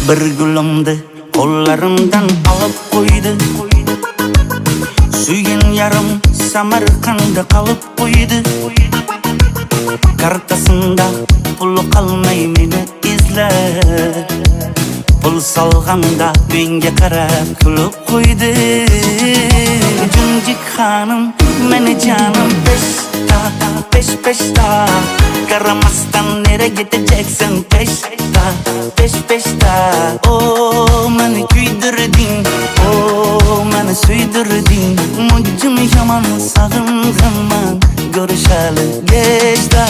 Bir gülümdi kollarımdan alıp koydu. Suygen yarım Samarkand'da kalıp koydu. Kartasında pulu kalmay meni izler. Pul salganda benge karab kulub koydu. Cüncük hanım meni canım peşta Karamastan nere gideceksin peşta Oh meni küydürdün, oh meni süydürdün. Mucum yaman sağınganman görüşeli peşta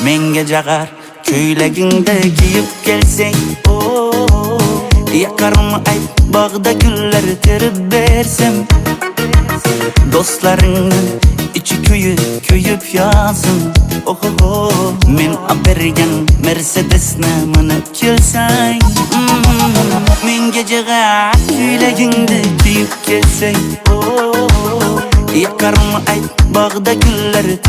Menge jagar köyleginde giyip gelsen oh, yakarım ayt bağda güller terip versem. Dostlarının içi köyüp yazın oh, oh, oh. Men abergen Mercedes'ne minip gelsen Menge jagar köyleginde giyip gelsen oh, yakarım ayt bağda güller